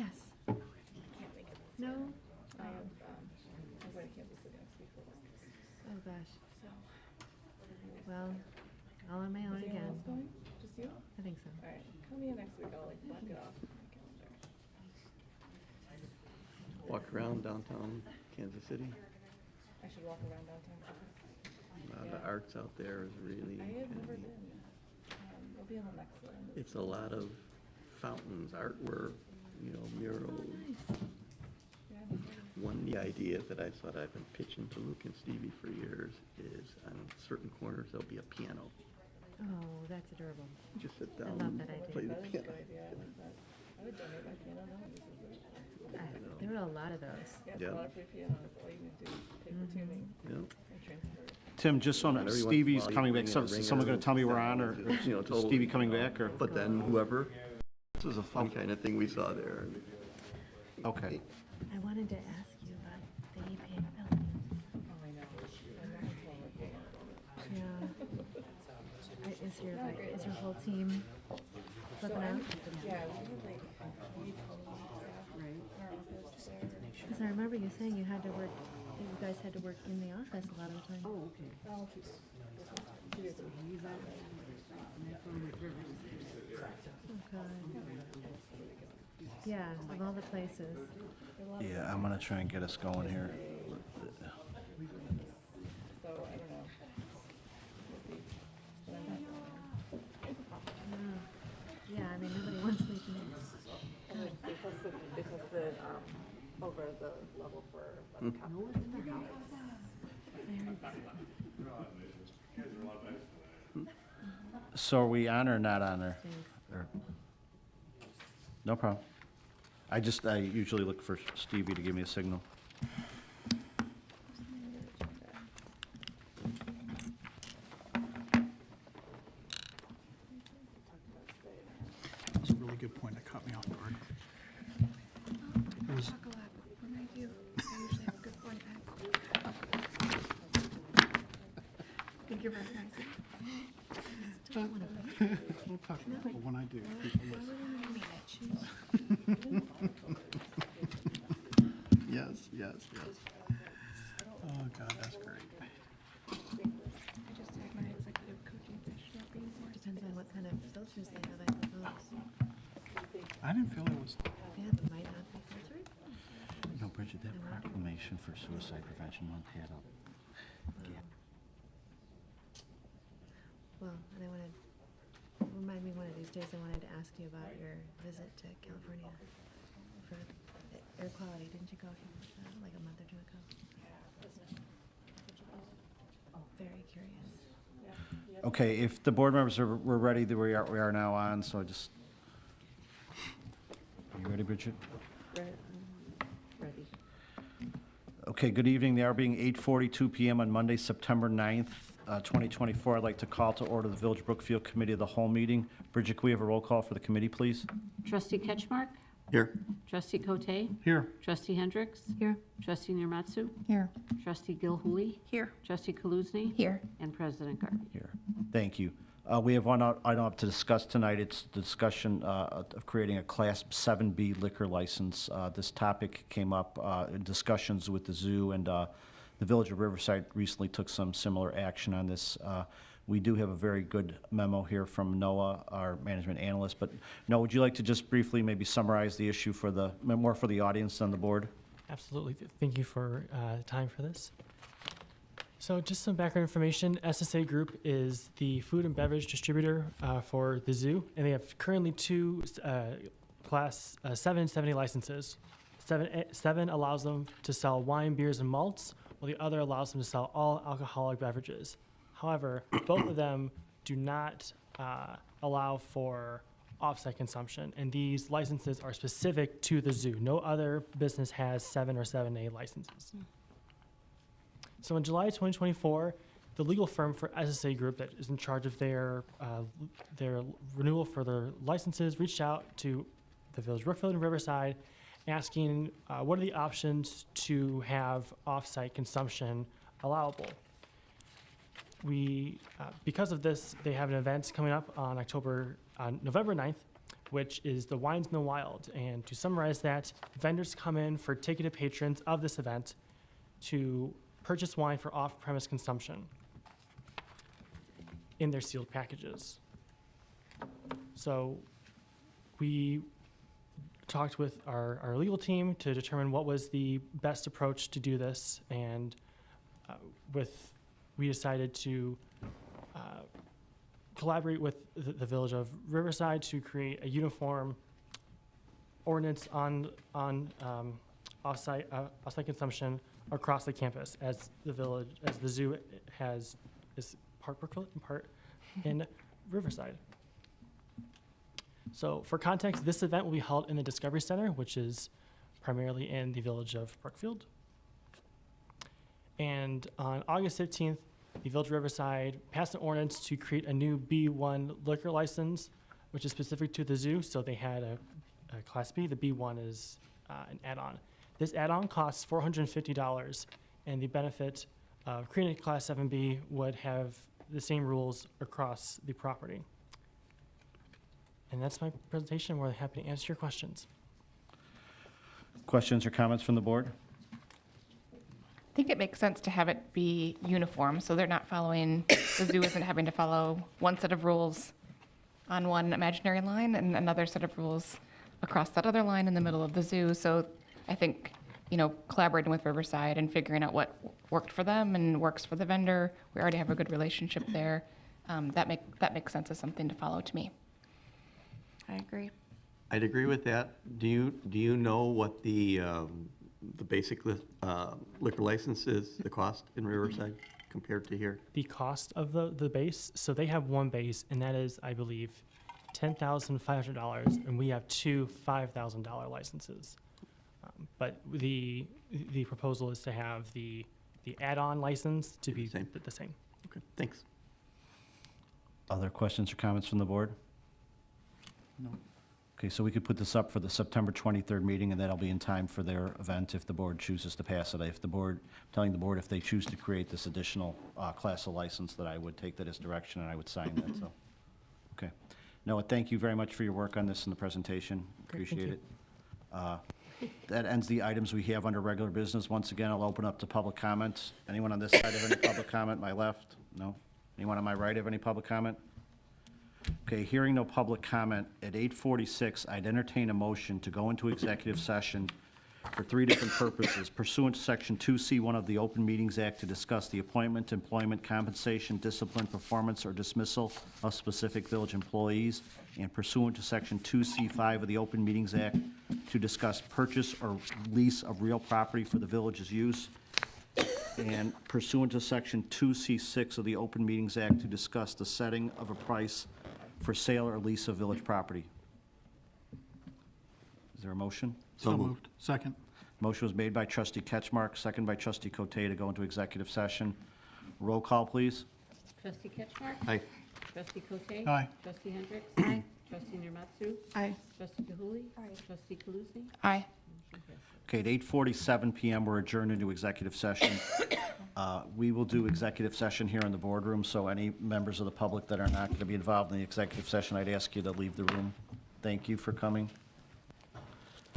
Yes. I can't make it this year. No? I have, I'm going to Kansas City next week for work. Oh, gosh. So, Well, all on my own is anyone again. else going? Just you? I think so. All right, come in next week. I'll like block it off on my calendar. Walk around downtown Kansas City. I should walk around downtown. The Yeah. arts out there is really I have kinda never neat. been. We'll be on the next one. It's a lot of fountains, artwork, murals. Yeah, that's right. One of the ideas that I thought I've been pitching to Luke and Stevie for years is on certain corners there'll be a piano. Oh, that's adorable. Just sit I down love and that idea. play the That is a piano. good idea. I like that. I would donate my piano. No one uses it. There were a lot of those. Yeah, it's Yeah. a lot of free pianos. All you need to do is pay for tuning Yeah. and transfer it. Tim, just so Not every once in a Stevie's while you coming bring back, in a so someone ringer gonna tell me we're on, or and, is totally, Stevie coming back, or? But then whoever, this was a fun kind of thing we saw there. Okay. I wanted to ask you about the pavilions. Oh, I know. I'm not controlling my piano. Yeah. Is your whole team flipping out? Yeah, we have like 3 total staff in our office there. Because I remember you saying you had to work, you guys had to work in the office a lot of the time. Oh, 2 days a week. Oh, God. Yeah, of all the places. Yeah, I'm gonna try and get us going here. So, I don't know. We'll see. But I'm not going. Yeah, I mean, nobody wants sleeping in. They posted, over the level for like capital. So are we on or not on there? Or- No problem. I usually look for Stevie to give me a signal. That's a really good point. That caught me off guard. It was, Talk a lot when I do. I usually have a good point back. Think you're recognizing. we'll talk about it when I do. People listen. Yes, yes, yes. Oh, God, that's great. I just had my executive coaching session at Rainforest. Depends on what kind of filters they have, I suppose. I didn't feel it was, Yeah, they might not be filtered. No, Bridget, that proclamation for Suicide Prevention Month had up. Well, and I wanted, remind me one of these days, I wanted to ask you about your visit to California for air quality. Didn't you go like a month or 2 ago? Oh, very curious. Okay, if the board members were ready, then we are now on, so just. Are you ready, Bridget? Ready. Okay, good evening. The hour being 8:42 PM on Monday, September 9th, 2024. I'd like to call to order the Village Brookfield Committee of the Whole meeting. Bridget, can we have a roll call for the committee, please? Trustee Ketchmark? Here. Trustee Cote? here, Trustee Hendricks? Here. Trustee Niramatsu? Here. Trustee Gilhooly? Here. Trustee Kaluzny? Here. And President Garvey. Here. Thank you. We have one item up to discuss tonight. It's the discussion of creating a Class 7B liquor license. This topic came up in discussions with the zoo, and the Village of Riverside recently took some similar action on this. We do have a very good memo here from Noah, our management analyst. But Noah, would you like to just briefly maybe summarize the issue more for the audience than the board? Absolutely. Thank you for time for this. So just some background information. SSA Group is the food and beverage distributor for the zoo, and they have currently 2 Class 770 licenses. 7 allows them to sell wine, beers, and malts, while the other allows them to sell all alcoholic beverages. However, both of them do not allow for off-site consumption, and these licenses are specific to the zoo. No other business has 7 or 7A licenses. So in July 2024, the legal firm for SSA Group that is in charge of their renewal for their licenses reached out to the Village of Brookfield and Riverside, asking what are the options to have off-site consumption allowable. Because of this, they have an event coming up on November 9th, which is the Wines Mill Wild. And to summarize that, vendors come in for ticketed patrons of this event to purchase wine for off-premise consumption in their sealed packages. So we talked with our legal team to determine what was the best approach to do this, and we decided to collaborate with the Village of Riverside to create a uniform ordinance on off-site consumption across the campus, as the zoo is part Brookfield and part in Riverside. So for context, this event will be held in the Discovery Center, which is primarily in the Village of Brookfield. And on August 15th, the Village of Riverside passed an ordinance to create a new B1 liquor license, which is specific to the zoo. So they had a Class B. The B1 is an add-on. This add-on costs $450, and the benefit of creating a Class 7B would have the same rules across the property. And that's my presentation. We're happy to answer your questions. Questions or comments from the board? I think it makes sense to have it be uniform, so they're not following, the zoo isn't having to follow one set of rules on one imaginary line and another set of rules across that other line in the middle of the zoo. So I think, collaborating with Riverside and figuring out what worked for them and works for the vendor, we already have a good relationship there. That makes sense as something to follow to me. I agree. I'd agree with that. Do you know what the basic liquor license is, the cost in Riverside compared to here? The cost of the base, so they have one base, and that is, I believe, $10,500, and we have two $5,000 licenses. But the proposal is to have the add-on license to be Same. the same. Okay, thanks. Other questions or comments from the board? No. Okay, so we could put this up for the September 23rd meeting, and that'll be in time for their event if the board chooses to pass it. Telling the board if they choose to create this additional class of license, that I would take that as direction and I would sign that, so. Okay. Noah, thank you very much for your work on this and the presentation. Great, thank Appreciate it. That ends the items we have under regular business. Once again, I'll open up to public comments. Anyone on this side have any public comment? My left? No? Anyone on my right have any public comment? Okay, hearing no public comment, at 8:46, I'd entertain a motion to go into executive session for three different purposes pursuant to Section 2C1 of the Open Meetings Act to discuss the appointment, employment, compensation, discipline, performance, or dismissal of specific village employees, and pursuant to Section 2C5 of the Open Meetings Act to discuss purchase or lease of real property for the village's use, and pursuant to Section 2C6 of the Open Meetings Act to discuss the setting of a price for sale or lease of village property. Is there a motion? So moved. Second. Motion was made by trustee Ketchmark, second by trustee Cote to go into executive session. Roll call, please. Trustee Ketchmark? Aye. Trustee Cote? Aye. Trustee Hendricks? Aye. Trustee Niramatsu? Aye. Trustee DeHulley? Aye. Trustee Kaluzny? Aye. Okay, at 8:47 PM, we're adjourned into executive session. We will do executive session here in the boardroom, so any members of the public that are not going to be involved in the executive session, I'd ask you to leave the room. Thank you for coming.